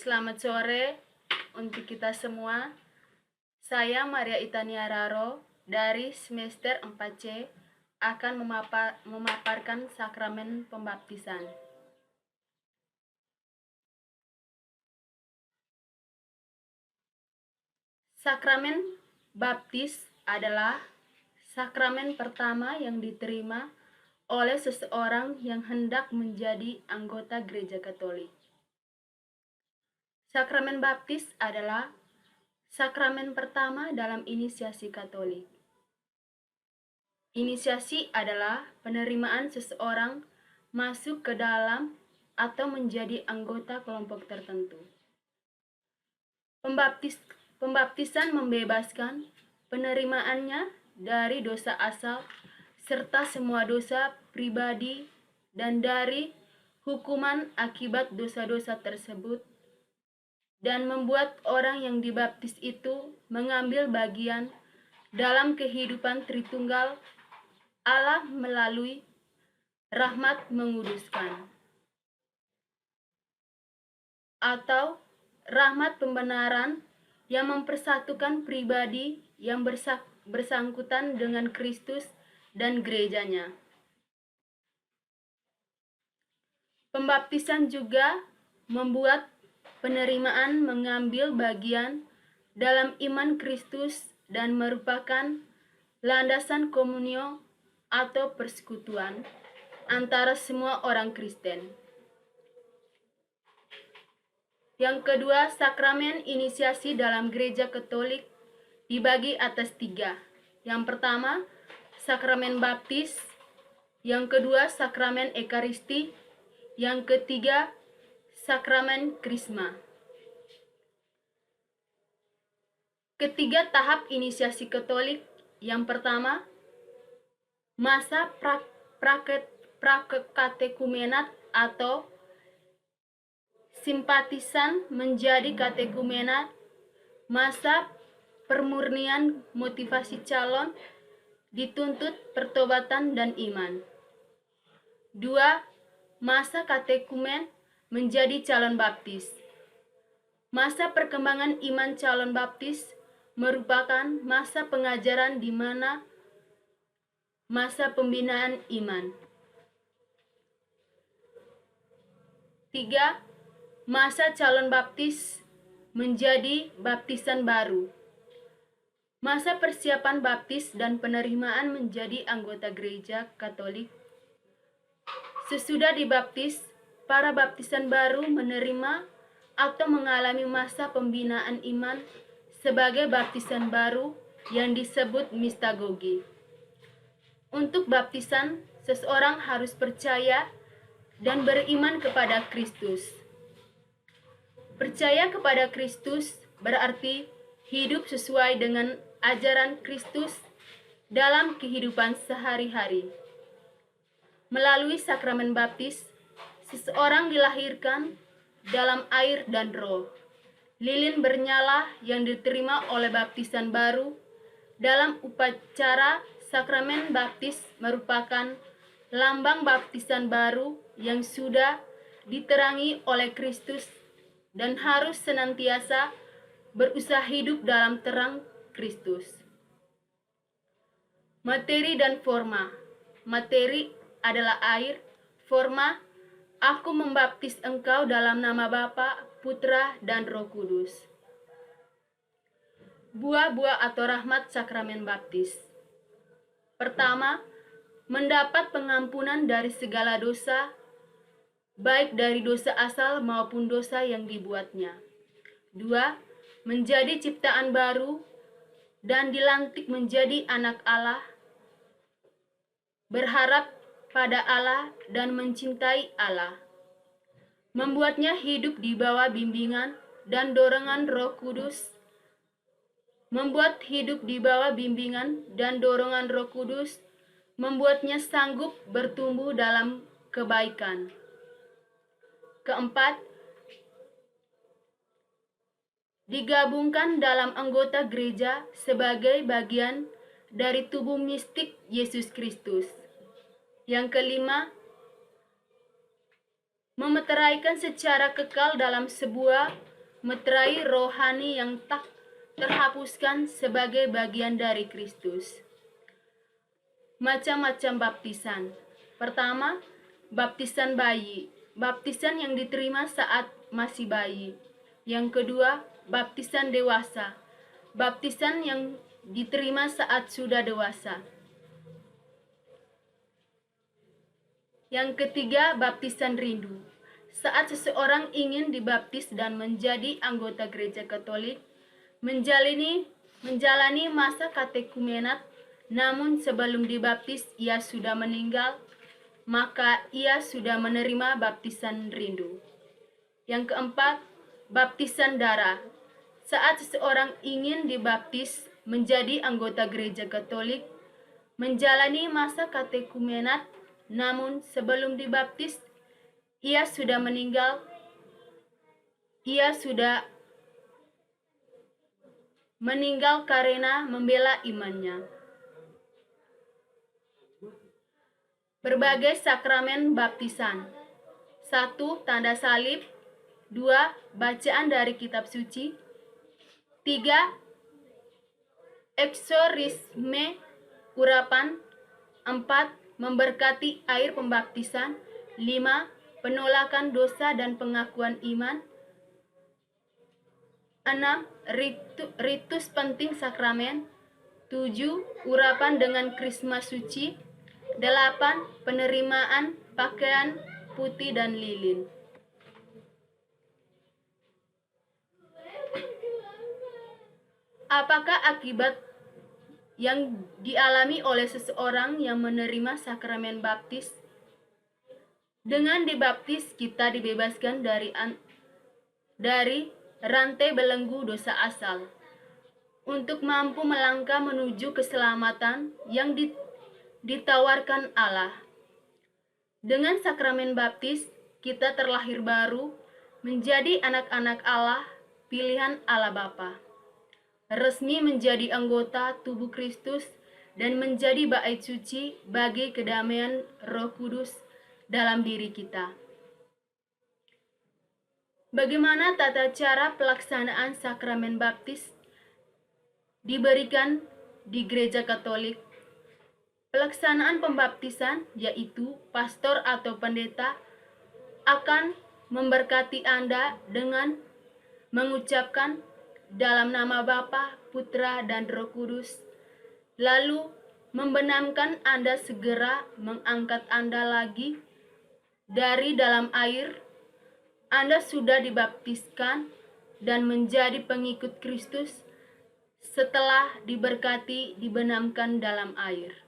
Selamat sore untuk kita semua. Saya Maria Itania Raro dari semester 4C akan memaparkan sakramen pembaptisan. Sakramen baptis adalah sakramen pertama yang diterima oleh seseorang yang hendak menjadi anggota Gereja Katolik. Sakramen baptis adalah sakramen pertama dalam inisiasi Katolik. Inisiasi adalah penerimaan seseorang masuk ke dalam atau menjadi anggota kelompok tertentu. Pembaptisan membebaskan penerimaannya dari dosa asal serta semua dosa pribadi dan dari hukuman akibat dosa-dosa tersebut, dan membuat orang yang dibaptis itu mengambil bagian dalam kehidupan Tritunggal Allah melalui rahmat menguduskan atau rahmat pembenaran yang mempersatukan pribadi yang bersangkutan dengan Kristus dan gerejanya. Pembaptisan juga membuat penerimaan mengambil bagian dalam iman Kristus dan merupakan landasan komunio atau persekutuan antara semua orang Kristen. Yang kedua, sakramen inisiasi dalam Gereja Katolik dibagi atas 3. Yang pertama, sakramen baptis. Yang kedua, sakramen ekaristi. Yang ketiga, sakramen krisma. Ketiga tahap inisiasi Katolik. Yang pertama, masa prakatekumenat atau simpatisan menjadi katekumenat, masa permurnian motivasi calon dituntut pertobatan dan iman. 2. Masa katekumen menjadi calon baptis. Masa perkembangan iman calon baptis merupakan masa pengajaran di mana masa pembinaan iman. 3. Masa calon baptis menjadi baptisan baru. Masa persiapan baptis dan penerimaan menjadi anggota Gereja Katolik. Sesudah dibaptis, para baptisan baru menerima atau mengalami masa pembinaan iman sebagai baptisan baru yang disebut mistagogi. Untuk baptisan, seseorang harus percaya dan beriman kepada Kristus. Percaya kepada Kristus berarti hidup sesuai dengan ajaran Kristus dalam kehidupan sehari-hari. Melalui sakramen baptis, seseorang dilahirkan dalam air dan roh. Lilin bernyala yang diterima oleh baptisan baru dalam upacara sakramen baptis merupakan lambang baptisan baru yang sudah diterangi oleh Kristus dan harus senantiasa berusaha hidup dalam terang Kristus. Materi dan forma. Materi adalah air, forma, aku membaptis engkau dalam nama Bapa, Putra, dan Roh Kudus. Buah-buah atau rahmat sakramen baptis. Pertama, mendapat pengampunan dari segala dosa, baik dari dosa asal maupun dosa yang dibuatnya. 2. Menjadi ciptaan baru dan dilantik menjadi anak Allah, berharap pada Allah dan mencintai Allah, membuatnya hidup di bawah bimbingan dan dorongan Roh Kudus, membuatnya sanggup bertumbuh dalam kebaikan. Keempat, digabungkan dalam anggota gereja sebagai bagian dari tubuh mistik Yesus Kristus. Yang kelima, memeteraikan secara kekal dalam sebuah meterai rohani yang tak terhapuskan sebagai bagian dari Kristus. Macam-macam baptisan. Pertama, baptisan bayi, baptisan yang diterima saat masih bayi. Yang kedua, baptisan dewasa, baptisan yang diterima saat sudah dewasa. Yang ketiga, baptisan rindu. Saat seseorang ingin dibaptis dan menjadi anggota gereja Katolik, menjalani masa katekumenat, namun sebelum dibaptis ia sudah meninggal, maka ia sudah menerima baptisan rindu. Yang keempat, baptisan darah. Saat seseorang ingin dibaptis menjadi anggota gereja Katolik, menjalani masa katekumenat, namun sebelum dibaptis ia sudah meninggal, ia sudah meninggal karena membela imannya. Berbagai sakramen baptisan. 1. Tanda salib. 2. Bacaan dari kitab suci. 3. Eksorisme urapan. 4. Memberkati air pembaptisan. 5. Penolakan dosa dan pengakuan iman. 6. Ritus penting sakramen. 7. Urapan dengan krisma suci. 8. Penerimaan pakaian putih dan lilin. Apakah akibat yang dialami oleh seseorang yang menerima sakramen baptis? Dengan dibaptis, kita dibebaskan dari rantai belenggu dosa asal untuk mampu melangkah menuju keselamatan yang ditawarkan Allah. Dengan sakramen baptis, kita terlahir baru, menjadi anak-anak Allah, pilihan Allah Bapa, resmi menjadi anggota tubuh Kristus dan menjadi bait suci bagi kedamaian Roh Kudus dalam diri kita. Bagaimana tata cara pelaksanaan sakramen baptis diberikan di Gereja Katolik? Pelaksanaan pembaptisan, yaitu pastor atau pendeta, akan memberkati Anda dengan mengucapkan dalam nama Bapa, Putra, dan Roh Kudus, lalu membenamkan Anda segera mengangkat Anda lagi dari dalam air. Anda sudah dibaptiskan dan menjadi pengikut Kristus setelah diberkati dibenamkan dalam air.